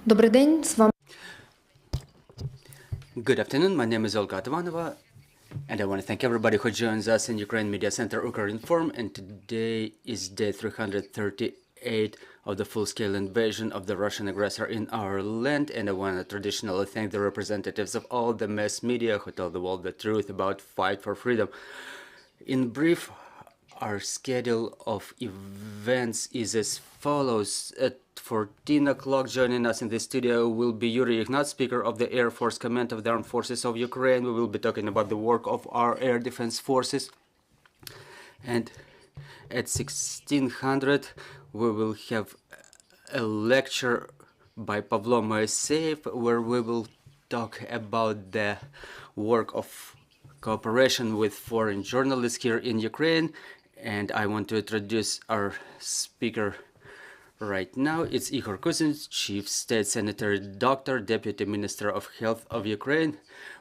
Добрий день, з вами Good afternoon, my name is Olga Atvanova, and I want to thank everybody who joins us in Ukraine Media Center Ukrinform, and today is day 338 of the full-scale invasion of the Russian aggressor in our land, and I want to traditionally thank the representatives of all the mass media who tell the world the truth about fight for freedom. In brief, our schedule of events is as follows. At 14 o'clock, joining us in the studio will be Yuri Ignat, Speaker of the Air Force Command of the Armed Forces of Ukraine. We will be talking about the work of our air defense forces. And at 1600, we will have a lecture by Pavlo Moiseev, where we will talk about the work of cooperation with foreign journalists here in Ukraine. And I want to introduce our speaker right now. It's Ihor Kuzin, Chief State Sanitary Doctor, Deputy Minister of Health of Ukraine.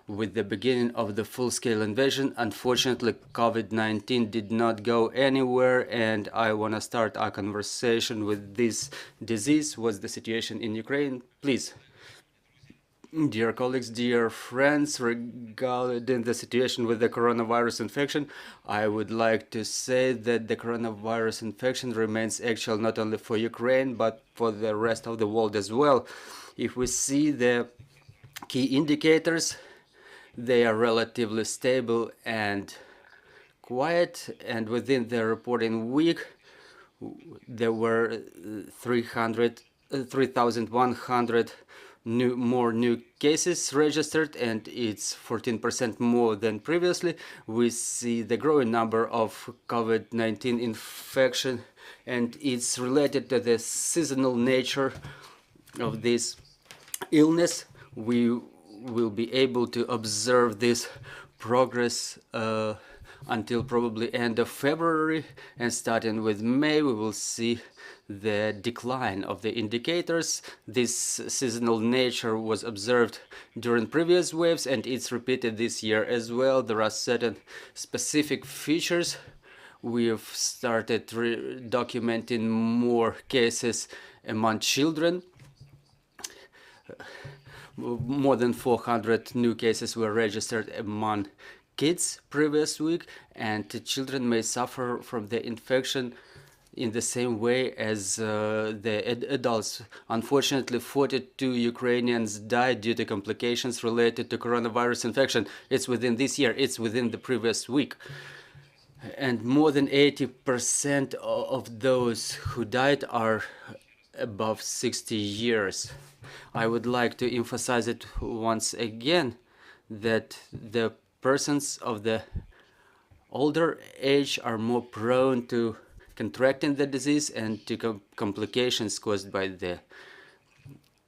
With the beginning of the full-scale invasion, unfortunately, COVID-19 did not go anywhere, and I want to start our conversation with this disease. What's the situation in Ukraine? Please. Dear colleagues, dear friends, regarding the situation with the coronavirus infection, I would like to say that the coronavirus infection remains actual not only for Ukraine, but for the rest of the world as well. If we see the key indicators, they are relatively stable and quiet, and within the reporting week, there were 3,100 more new cases registered, and it's 14% more than previously. We see the growing number of COVID-19 infection, and it's related to the seasonal nature of this illness. We will be able to observe this progress until probably end of February, and starting with May, we will see the decline of the indicators. This seasonal nature was observed during previous waves, and it's repeated this year as well. There are certain specific features. We have started documenting more cases among children. More than 400 new cases were registered among kids previous week, and children may suffer from the infection in the same way as the adults. Unfortunately, 42 Ukrainians died due to complications related to coronavirus infection. It's within this year, it's within the previous week. And more than 80% of those who died are above 60 years. I would like to emphasize it once again that the persons of the older age are more prone to contracting the disease and to complications caused by the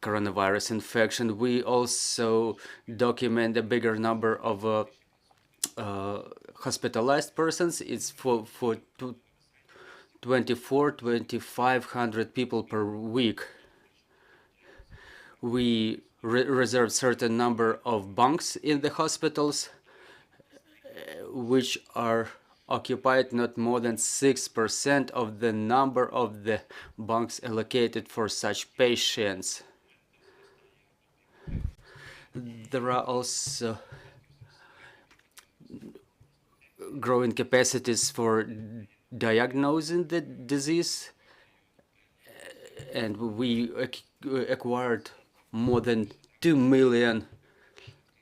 coronavirus infection. We also document a bigger number of hospitalized persons. It's for 2,500 people per week. We reserve certain number of bunks in the hospitals, which are occupied not more than 6% of the number of the bunks allocated for such patients. There are also growing capacities for diagnosing the disease, and we acquired more than 2 million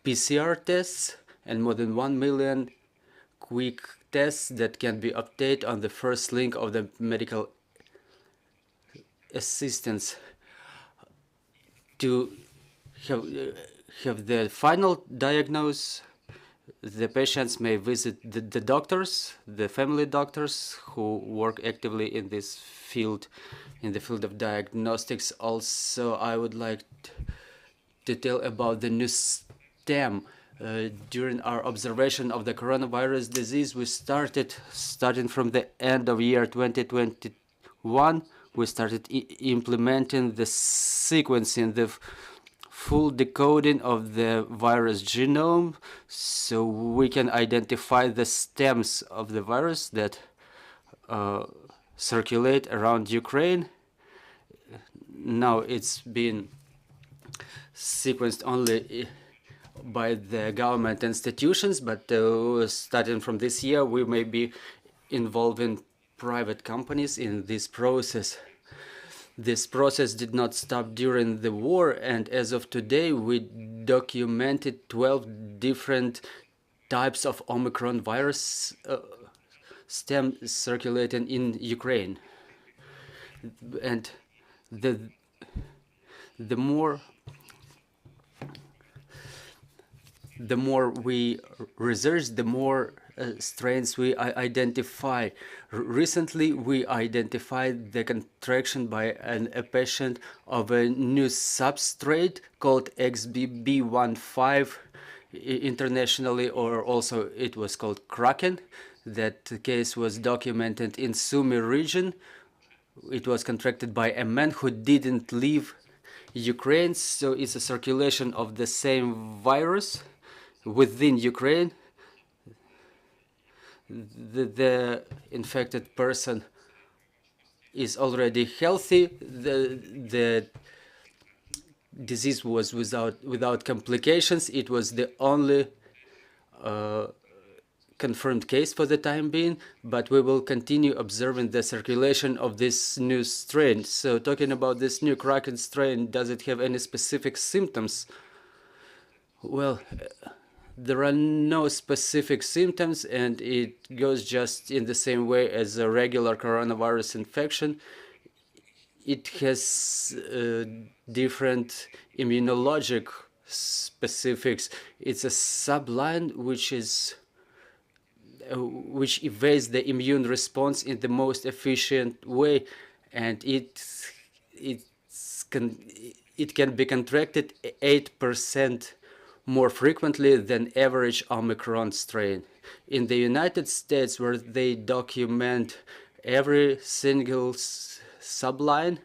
PCR tests and more than 1 million quick tests that can be obtained on the first link of the medical assistance. To have the final diagnosis, the patients may visit the doctors, the family doctors who work actively in this field, in the field of diagnostics. Also, I would like to tell about the new STEM. During our observation of the coronavirus disease, we starting from the end of year 2021, we started implementing the sequencing, the full decoding of the virus genome, so we can identify the stems of the virus that circulate around Ukraine. Now it's been sequenced only by the government institutions, but starting from this year, we may be involving private companies in this process. This process did not stop during the war, and as of today, we documented 12 different types of Omicron virus stem circulating in Ukraine. And the more we research, the more strains we identify. Recently, we identified the contraction by a patient of a new substrate called XBB.1.5 internationally, or also it was called Kraken. That case was documented in Sumy region. It was contracted by a man who didn't leave Ukraine, so it's a circulation of the same virus within Ukraine. The infected person is already healthy. The disease was without complications. It was the only confirmed case for the time being, but we will continue observing the circulation of this new strain. So talking about this new Kraken strain, does it have any specific symptoms? Well, there are no specific symptoms, and it goes just in the same way as a regular coronavirus infection. It has different immunologic specifics. It's a subline which evades the immune response in the most efficient way, and it can be contracted 8% more frequently than average Omicron strain. In the United States, where they document every single subline,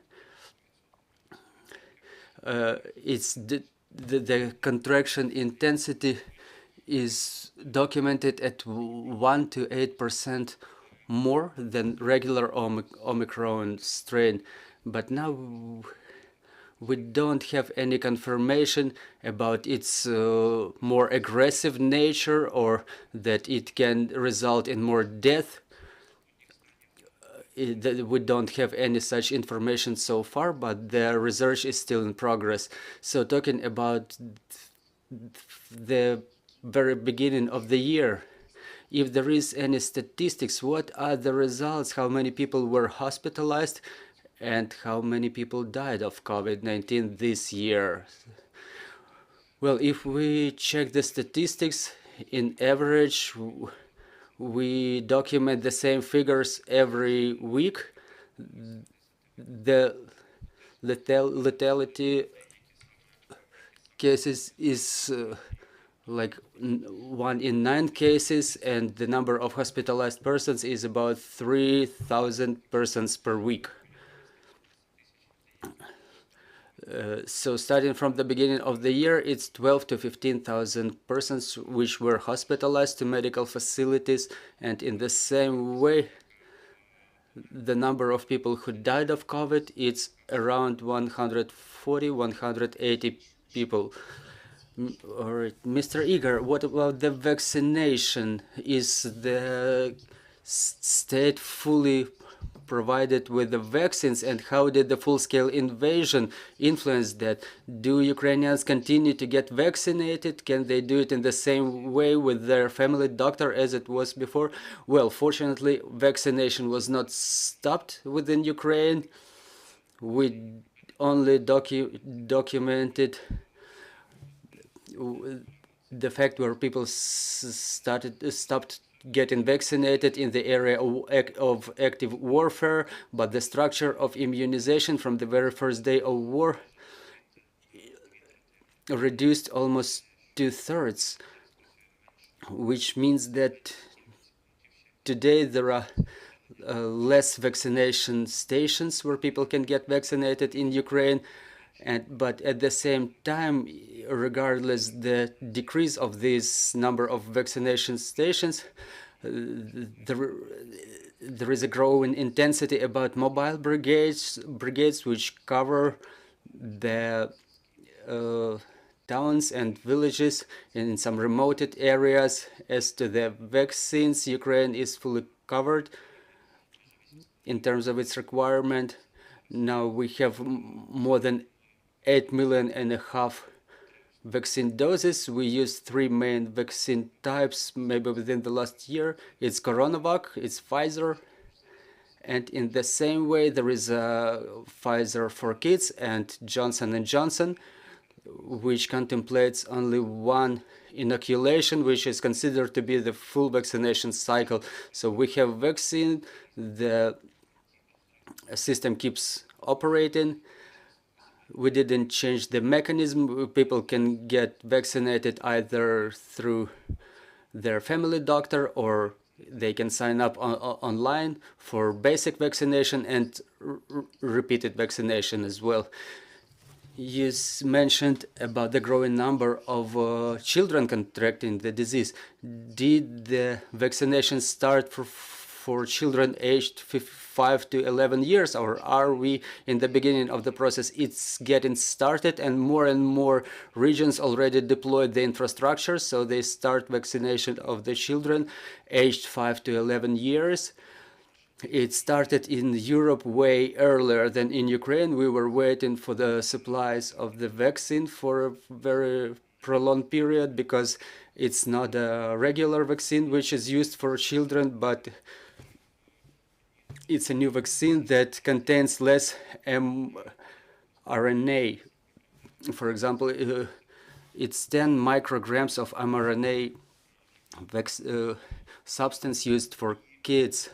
it's the contraction intensity is documented at 1 to 8% more than regular Omicron strain. But now we don't have any confirmation about its more aggressive nature, or that it can result in more death. We don't have any such information so far, but the research is still in progress. So talking about the very beginning of the year, if there is any statistics, what are the results? How many people were hospitalized and how many people died of COVID-19 this year? Well, if we check the statistics, in average, we document the same figures every week. The lethality cases is like 1 in 9 cases, and the number of hospitalized persons is about 3,000 persons per week. So starting from the beginning of the year, it's 12 to 15,000 persons which were hospitalized to medical facilities, and in the same way, the number of people who died of COVID, it's around 140, 180 people. All right, Mr. Ihor, what about the vaccination? Is the state fully provided with the vaccines, and how did the full-scale invasion influence that? Do Ukrainians continue to get vaccinated? Can they do it in the same way with their family doctor as it was before? Well, fortunately, vaccination was not stopped within Ukraine. We only documented the fact where people stopped getting vaccinated in the area of active warfare, but the structure of immunization from the very first day of war reduced almost 2/3, which means that today there are less vaccination stations where people can get vaccinated in Ukraine. But at the same time, regardless the decrease of this number of vaccination stations, there is a growing intensity about mobile brigades which cover the towns and villages in some remote areas. As to the vaccines, Ukraine is fully covered in terms of its requirement. Now we have more than 8.5 million vaccine doses. We use 3 main vaccine types maybe within the last year. It's CoronaVac, it's Pfizer, and in the same way there is a Pfizer for kids and Johnson & Johnson, which contemplates only one inoculation, which is considered to be the full vaccination cycle. So we have vaccine, the system keeps operating. We didn't change the mechanism. People can get vaccinated either through their family doctor, or they can sign up online for basic vaccination and repeated vaccination as well. You mentioned about the growing number of children contracting the disease. Did the vaccination start for children aged 5 to 11 years, or are we in the beginning of the process? It's getting started, and more regions already deployed the infrastructure, so they start vaccination of the children aged 5 to 11 years. It started in Europe way earlier than in Ukraine. We were waiting for the supplies of the vaccine for a very prolonged period, because it's not a regular vaccine which is used for children, but it's a new vaccine that contains less mRNA. For example, it's 10 micrograms of mRNA substance used for kids.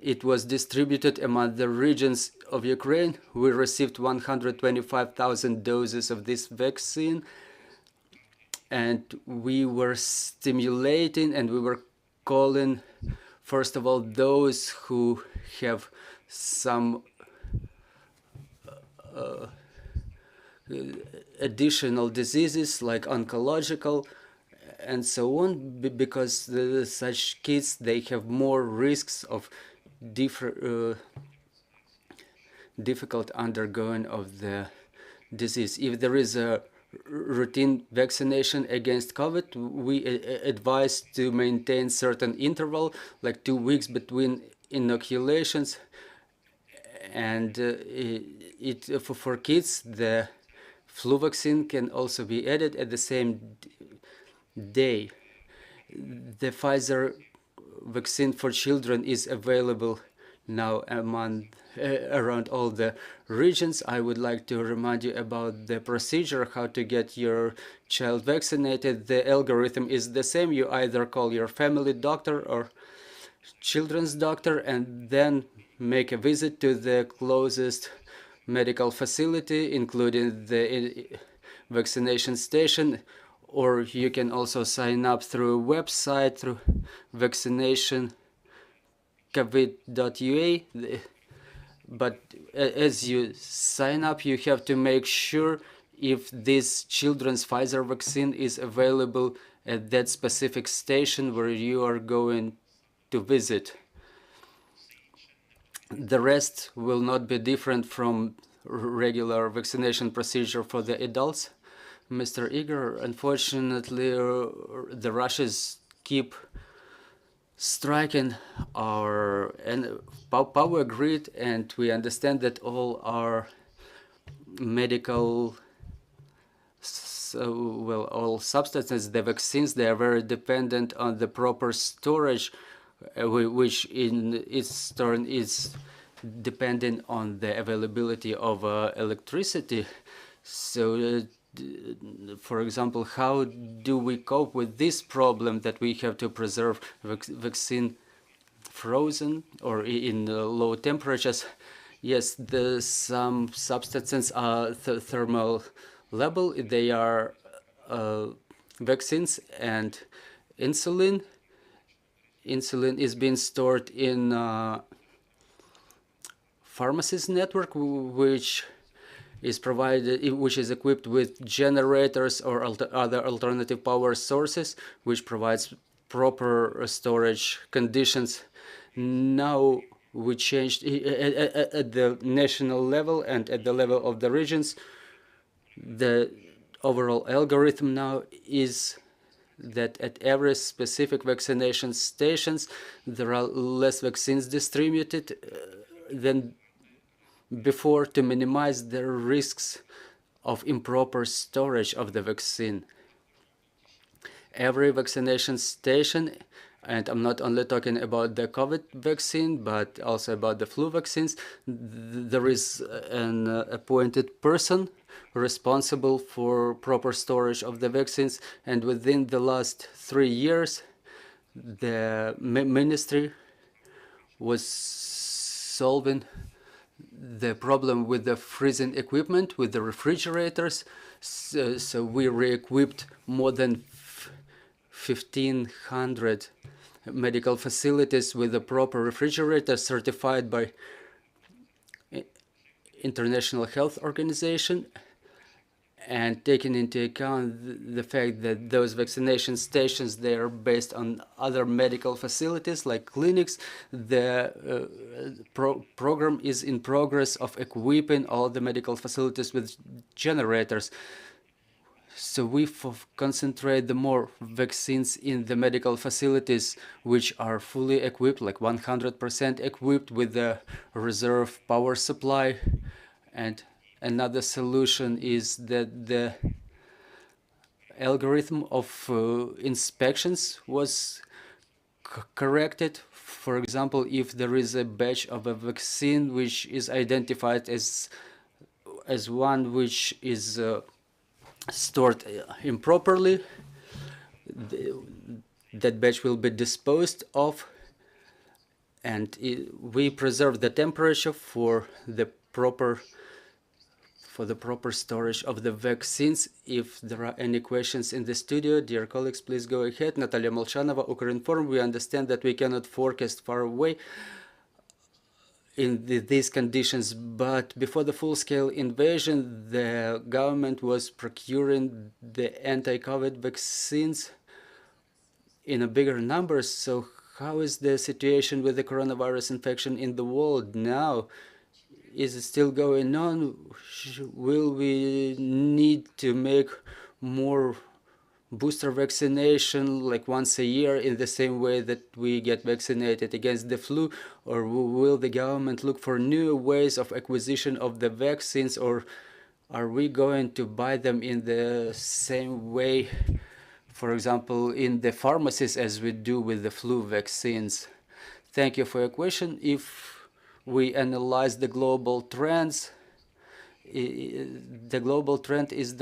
It was distributed among the regions of Ukraine. We received 125,000 doses of this vaccine, and we were stimulating and we were calling, first of all, those who have some additional diseases like oncological and so on, because such kids, they have more risks of difficult undergoing of the disease. If there is a routine vaccination against COVID, we advise to maintain certain interval, like 2 weeks between inoculations. And for kids, the flu vaccine can also be added at the same day. The Pfizer vaccine for children is available now around all the regions. I would like to remind you about the procedure, how to get your child vaccinated. The algorithm is the same. You either call your family doctor or children's doctor and then make a visit to the closest medical facility, including the vaccination station, or you can also sign up through a website, through vaccination covid.ua. But as you sign up, you have to make sure if this children's Pfizer vaccine is available at that specific station where you are going to visit. The rest will not be different from regular vaccination procedure for the adults. Mr. Ihor, unfortunately, the Russians keep striking our power grid, and we understand that all our medical, all substances, the vaccines, they are very dependent on the proper storage, which in its turn is dependent on the availability of electricity. So for example, how do we cope with this problem that we have to preserve vaccine frozen or in low temperatures? Yes, some substances are thermal level. They are vaccines and insulin. Insulin is being stored in pharmacies network, which is provided, which is equipped with generators or other alternative power sources, which provides proper storage conditions. Now we changed at the national level and at the level of the regions. The overall algorithm now is that at every specific vaccination stations there are less vaccines distributed than before to minimize the risks of improper storage of the vaccine. Every vaccination station, and I'm not only talking about the COVID vaccine, but also about the flu vaccines, there is an appointed person responsible for proper storage of the vaccines. And within the last 3 years, the ministry was solving the problem with the freezing equipment, with the refrigerators. So we re-equipped more than 1,500 medical facilities with a proper refrigerator certified by International Health Organization, and taking into account the fact that those vaccination stations, they are based on other medical facilities like clinics. The program is in progress of equipping all the medical facilities with generators. So we concentrate the more vaccines in the medical facilities which are fully equipped, like 100% equipped with the reserve power supply. And another solution is that the algorithm of inspections was corrected. For example, if there is a batch of a vaccine which is identified as one which is stored improperly, that batch will be disposed of, and we preserve the temperature for the proper storage of the vaccines. If there are any questions in the studio, dear colleagues, please go ahead. Natalia Molchanova, Ukrinform. We understand that we cannot forecast far away in these conditions, but before the full-scale invasion, the government was procuring the anti-COVID vaccines in a bigger numbers. So how is the situation with the coronavirus infection in the world now? Is it still going on? Will we need to make more booster vaccination like once a year in the same way that we get vaccinated against the flu? Or will the government look for new ways of acquisition of the vaccines? Or are we going to buy them in the same way, for example, in the pharmacies as we do with the flu vaccines? Thank you for your question. If we analyze the global trends, the global trend is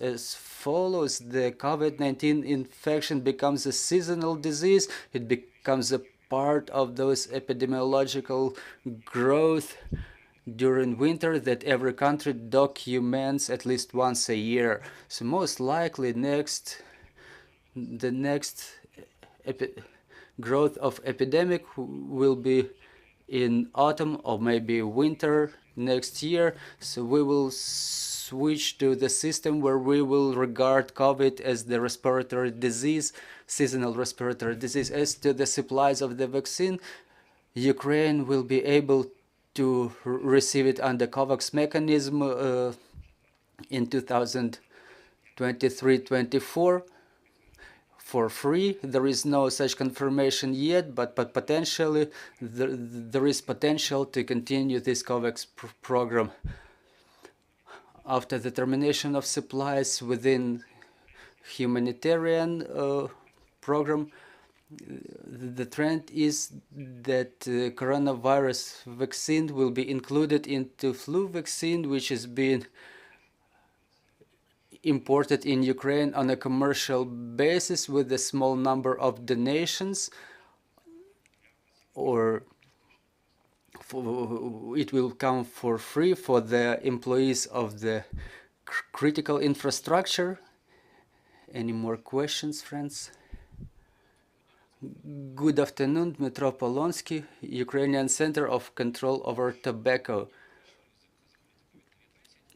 as follows. The COVID-19 infection becomes a seasonal disease. It becomes a part of those epidemiological growth during winter that every country documents at least once a year. So most likely the next growth of epidemic will be in autumn or maybe winter next year. So we will switch to the system where we will regard COVID as the respiratory disease, seasonal respiratory disease. As to the supplies of the vaccine, Ukraine will be able to receive it under COVAX mechanism in 2023-24 for free. There is no such confirmation yet, but potentially there is potential to continue this COVAX program. After the termination of supplies within humanitarian program, the trend is that coronavirus vaccine will be included into flu vaccine, which is being imported in Ukraine on a commercial basis with a small number of donations, or it will come for free for the employees of the critical infrastructure. Any more questions, friends? Good afternoon, Dmytro Polonsky, Ukrainian Center of Control over Tobacco.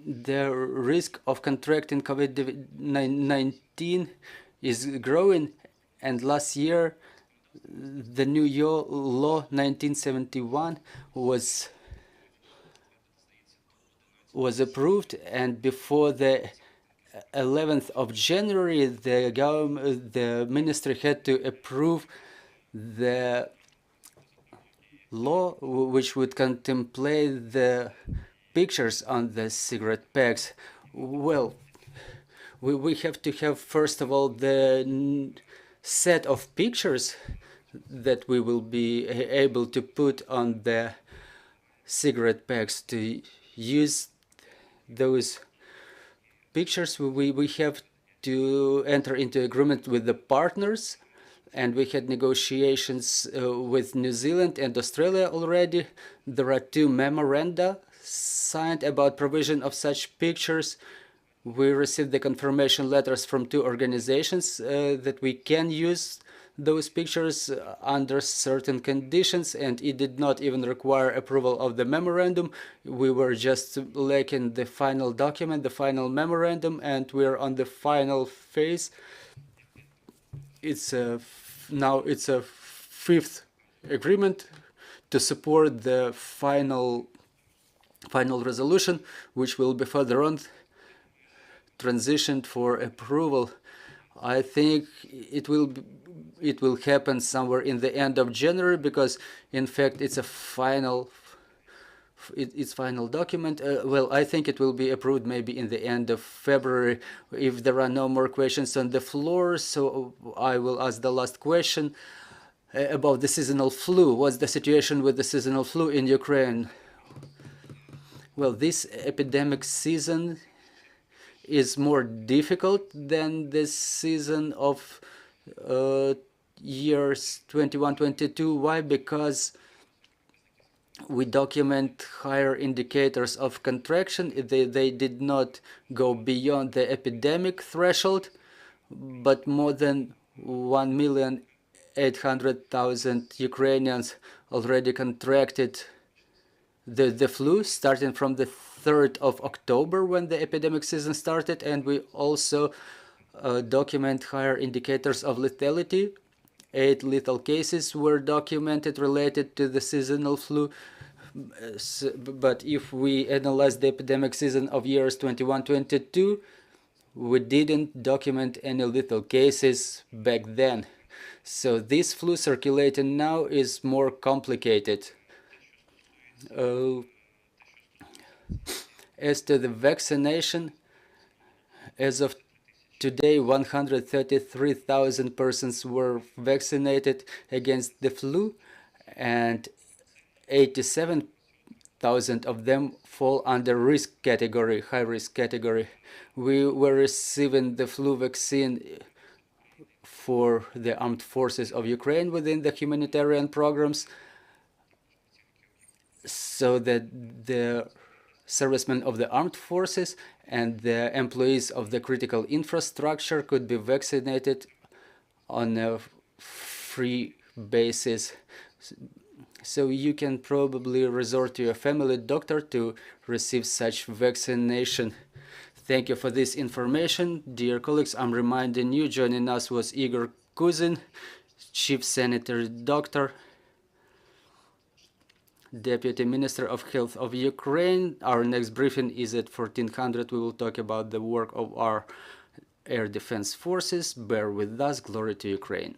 The risk of contracting COVID-19 is growing, and last year the new law 1971 was was approved, and before the 11th of January, the ministry had to approve the law which would contemplate the pictures on the cigarette packs. Well, we have to have, first of all, the set of pictures that we will be able to put on the cigarette packs. To use those pictures, we have to enter into agreement with the partners, and we had negotiations with New Zealand and Australia already. There are 2 memoranda signed about provision of such pictures. We received the confirmation letters from 2 organizations that we can use those pictures under certain conditions, and it did not even require approval of the memorandum. We were just lacking the final document, the final memorandum, and we're on the final phase. Now it's a 5th agreement to support the final resolution, which will be further on transitioned for approval. I think it will happen somewhere in the end of January, because in fact it's a final document. Well, I think it will be approved maybe in the end of February, if there are no more questions on the floor. So I will ask the last question about the seasonal flu. What's the situation with the seasonal flu in Ukraine? Well, this epidemic season is more difficult than the season of years 21-22. Why? Because we document higher indicators of contraction. They did not go beyond the epidemic threshold, but more than 1,800,000 Ukrainians already contracted the flu, starting from the 3rd of October when the epidemic season started. And we also document higher indicators of lethality. 8 lethal cases were documented related to the seasonal flu. But if we analyze the epidemic season of years 21-22, we didn't document any lethal cases back then. So this flu circulating now is more complicated. As to the vaccination, as of today, 133,000 persons were vaccinated against the flu, and 87,000 of them fall under risk category, high risk category. We were receiving the flu vaccine for the armed forces of Ukraine within the humanitarian programs, so that the servicemen of the armed forces and the employees of the critical infrastructure could be vaccinated on a free basis. So you can probably resort to your family doctor to receive such vaccination. Thank you for this information. Dear colleagues, I'm reminding you, joining us was Ihor Kuzin, Chief Sanitary Doctor, Deputy Minister of Health of Ukraine. Our next briefing is at 1400. We will talk about the work of our air defense forces. Bear with us. Glory to Ukraine.